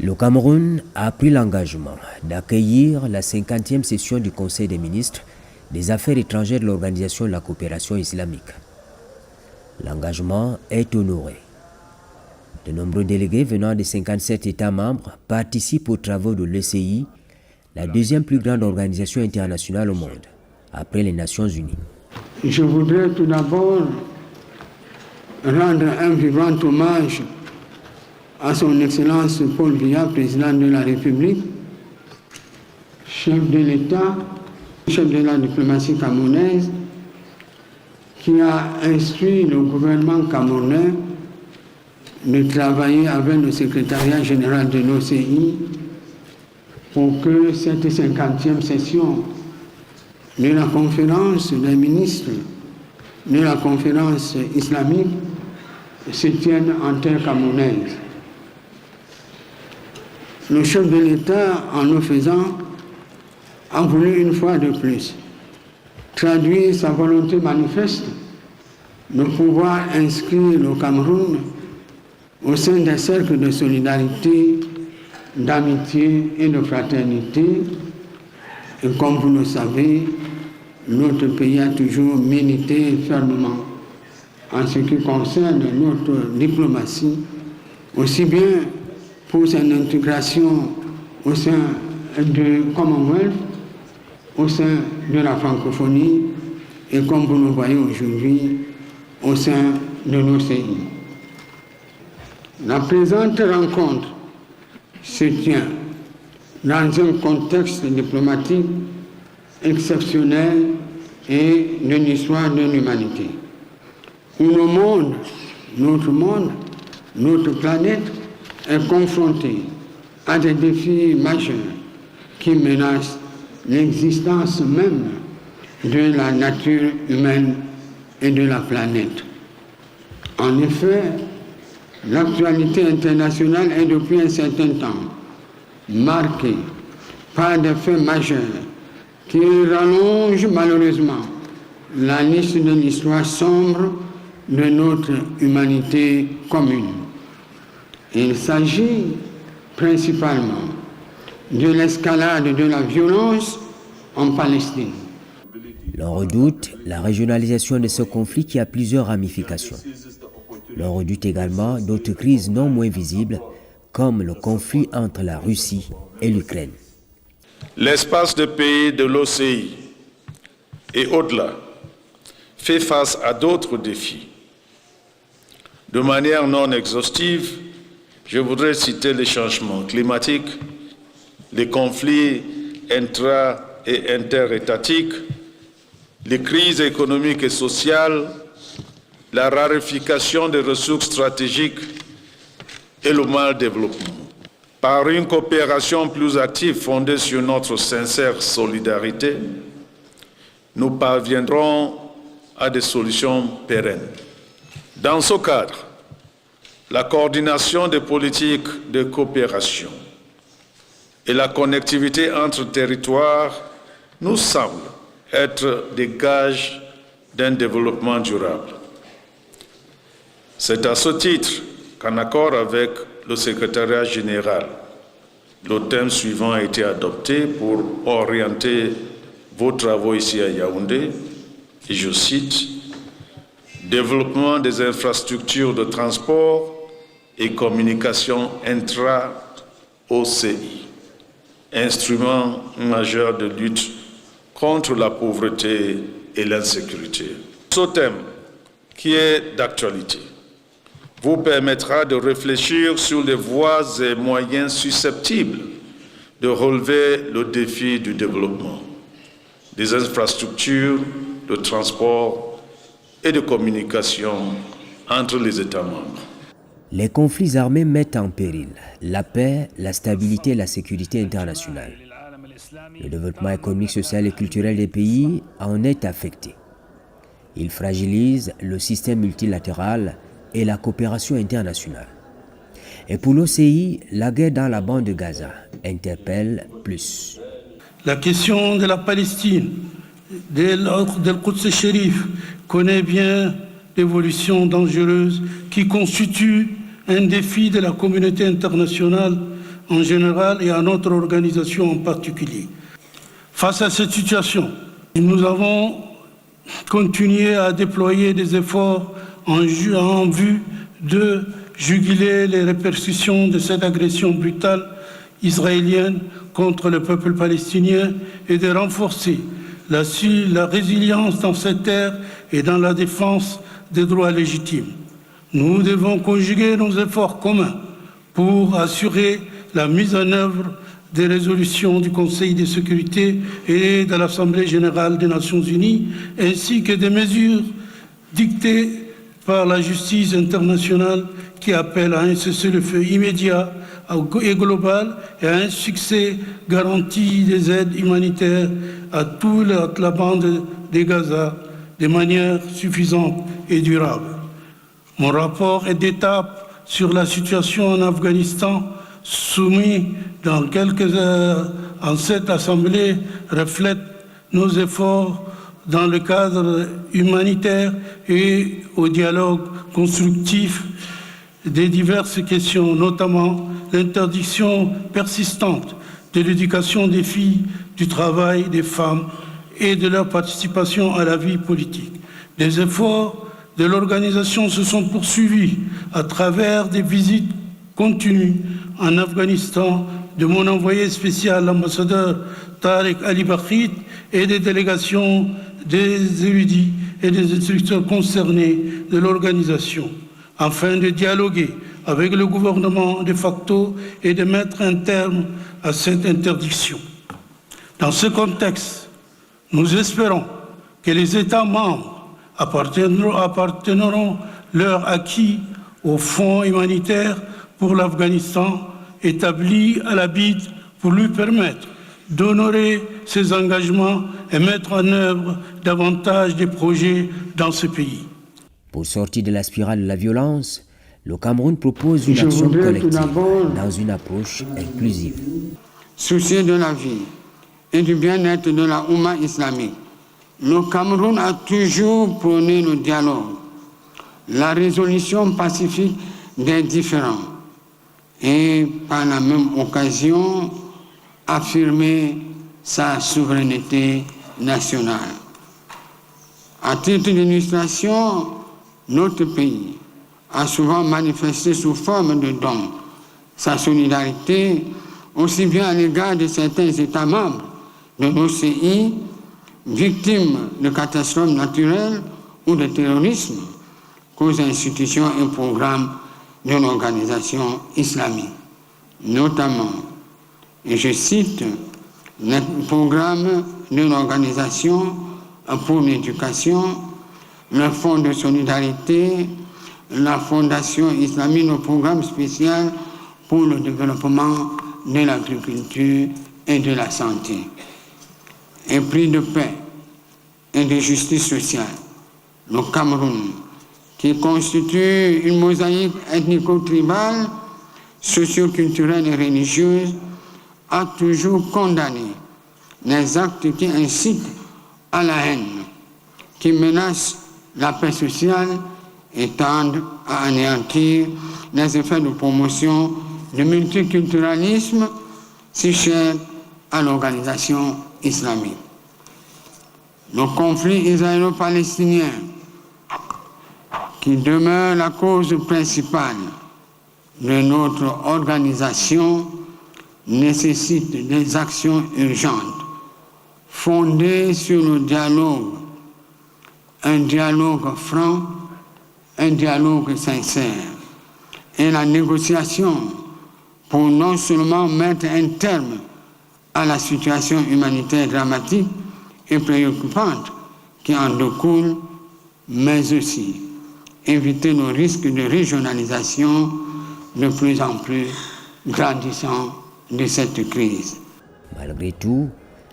Le Cameroun a pris l'engagement d'accueillir la 50e session du Conseil des ministres des Affaires étrangères de l'Organisation de la coopération islamique. L'engagement est honoré. De nombreux délégués venant des 57 États membres participent aux travaux de l'ECI, la deuxième plus grande organisation internationale au monde, après les Nations Unies. Je voudrais tout d'abord rendre un vibrant hommage à son Excellence Paul Biya, président de la République, chef de l'État, chef de la diplomatie camerounaise, qui a instruit le gouvernement camerounais de travailler avec le secrétariat général de l'OCI pour que cette 50e session de la conférence des ministres de la conférence islamique se tienne en terre camerounaise. Le chef de l'État, en le faisant, a voulu une fois de plus traduire sa volonté manifeste de pouvoir inscrire le Cameroun au sein des cercles de solidarité, d'amitié et de fraternité. Et comme vous le savez, notre pays a toujours milité fermement en ce qui concerne notre diplomatie, aussi bien pour son intégration au sein du Commonwealth, au sein de la francophonie et comme vous le voyez aujourd'hui, au sein de l'OCI. La présente rencontre se tient dans un contexte diplomatique exceptionnel et d'une histoire de l'humanité, où le monde, notre planète, est confronté à des défis majeurs qui menacent l'existence même de la nature humaine et de la planète. En effet, l'actualité internationale est depuis un certain temps marquée par des faits majeurs qui rallongent malheureusement la liste de l'histoire sombre de notre humanité commune. Il s'agit principalement de l'escalade de la violence en Palestine. L'on redoute la régionalisation de ce conflit qui a plusieurs ramifications. L'on redoute également d'autres crises non moins visibles, comme le conflit entre la Russie et l'Ukraine. L'espace de pays de l'OCI et au-delà fait face à d'autres défis. De manière non exhaustive, je voudrais citer les changements climatiques, les conflits intra- et interétatiques, les crises économiques et sociales, la raréfaction des ressources stratégiques et le mal développement. Par une coopération plus active fondée sur notre sincère solidarité, nous parviendrons à des solutions pérennes. Dans ce cadre, la coordination des politiques de coopération et la connectivité entre territoires nous semblent être des gages d'un développement durable. C'est à ce titre qu'en accord avec le secrétariat général, le thème suivant a été adopté pour orienter vos travaux ici à Yaoundé, et je cite, « Développement des infrastructures de transport et communication intra-OCI, instrument majeur de lutte contre la pauvreté et l'insécurité. » Ce thème, qui est d'actualité, vous permettra de réfléchir sur les voies et moyens susceptibles de relever le défi du développement, des infrastructures de transport et de communication entre les États membres. Les conflits armés mettent en péril la paix, la stabilité et la sécurité internationale. Le développement économique, social et culturel des pays en est affecté. Il fragilise le système multilatéral et la coopération internationale. Et pour l'OCI, la guerre dans la bande de Gaza interpelle plus. La question de la Palestine, del Quds Sharif, connaît bien l'évolution dangereuse qui constitue un défi de la communauté internationale en général et à notre organisation en particulier. Face à cette situation, nous avons continué à déployer des efforts en vue de juguler les répercussions de cette agression brutale israélienne contre le peuple palestinien et de renforcer la résilience dans cette terre et dans la défense des droits légitimes. Nous devons conjuguer nos efforts communs pour assurer la mise en œuvre des résolutions du Conseil de sécurité et de l'Assemblée générale des Nations unies, ainsi que des mesures dictées par la justice internationale qui appellent à un cessez-le-feu immédiat et global et à un succès garanti des aides humanitaires à toute la bande de Gaza de manière suffisante et durable. Mon rapport est d'étape sur la situation en Afghanistan, soumis dans quelques heures en cette Assemblée, reflète nos efforts dans le cadre humanitaire et au dialogue constructif des diverses questions, notamment l'interdiction persistante de l'éducation des filles, du travail des femmes et de leur participation à la vie politique. Les efforts de l'organisation se sont poursuivis à travers des visites continues en Afghanistan de mon envoyé spécial, l'ambassadeur Tarek Ali Bakhit, et des délégations des érudits et des instructeurs concernés de l'organisation, afin de dialoguer avec le gouvernement de facto et de mettre un terme à cette interdiction. Dans ce contexte, nous espérons que les États membres appartiendront leur acquis au fonds humanitaire pour l'Afghanistan établi à la BID pour lui permettre d'honorer ses engagements et mettre en œuvre davantage de projets dans ce pays. Pour sortir de la spirale de la violence, le Cameroun propose une action collective dans une approche inclusive. Soucieux de la vie et du bien-être de la Oumma islamique, le Cameroun a toujours prôné le dialogue, la résolution pacifique des différends et par la même occasion affirmer sa souveraineté nationale. À titre d'illustration, notre pays a souvent manifesté sous forme de dons sa solidarité aussi bien à l'égard de certains États membres de l'OCI victimes de catastrophes naturelles ou de terrorisme qu'aux institutions et programmes de l'organisation islamique, notamment, et je cite, le programme de l'organisation pour l'éducation, le Fonds de solidarité, la Fondation islamique, le programme spécial pour le développement de l'agriculture et de la santé. Un prix de paix et de justice sociale, le Cameroun, qui constitue une mosaïque ethnico-tribale, socio-culturelle et religieuse, a toujours condamné les actes qui incitent à la haine, qui menacent la paix sociale et tendent à anéantir les effets de promotion du multiculturalisme si cher à l'organisation islamique. Le conflit israélo-palestinien, qui demeure la cause principale de notre organisation, nécessite des actions urgentes, fondées sur le dialogue, un dialogue franc, un dialogue sincère, et la négociation pour non seulement mettre un terme à la situation humanitaire dramatique et préoccupante qui en découle, mais aussi éviter le risque de régionalisation de plus en plus grandissant de cette crise. Malgré tout,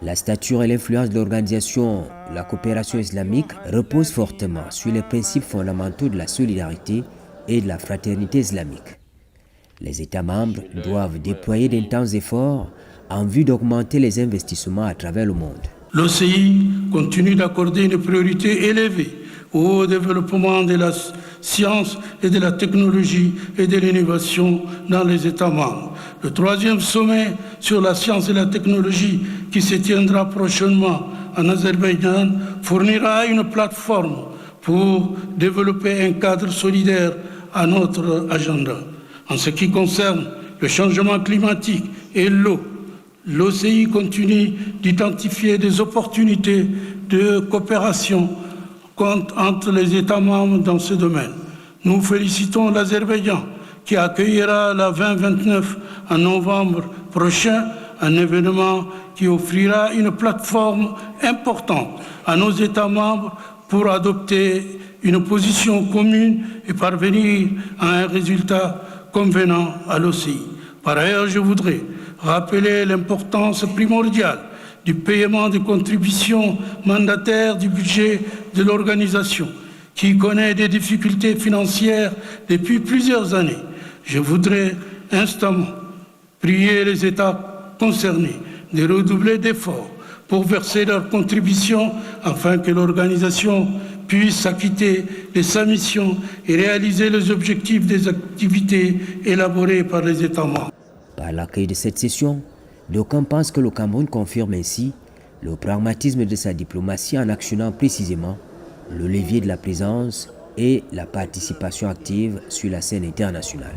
la stature et l'influence de l'organisation la coopération islamique reposent fortement sur les principes fondamentaux de la solidarité et de la fraternité islamique. Les États membres doivent déployer d'intenses efforts en vue d'augmenter les investissements à travers le monde. L'OCI continue d'accorder une priorité élevée au développement de la sciences et de la technologie et de l'innovation dans les États membres. Le troisième sommet sur la science et la technologie qui se tiendra prochainement en Azerbaïdjan fournira une plateforme pour développer un cadre solidaire à notre agenda. En ce qui concerne le changement climatique et l'eau, l'OCI continue d'identifier des opportunités de coopération entre les États membres dans ce domaine. Nous félicitons l'Azerbaïdjan qui accueillera la 2029 en novembre prochain, un événement qui offrira une plateforme importante à nos États membres pour adopter une position commune et parvenir à un résultat convenant à l'OCI. Par ailleurs, je voudrais rappeler l'importance primordiale du paiement des contributions mandataires du budget de l'organisation, qui connaît des difficultés financières depuis plusieurs années. Je voudrais instamment prier les États concernés de redoubler d'efforts pour verser leurs contributions afin que l'organisation puisse s'acquitter de sa mission et réaliser les objectifs des activités élaborées par les États membres. Par l'accueil de cette session, d'aucuns pensent que le Cameroun confirme ainsi le pragmatisme de sa diplomatie en actionnant précisément le levier de la présence et la participation active sur la scène internationale.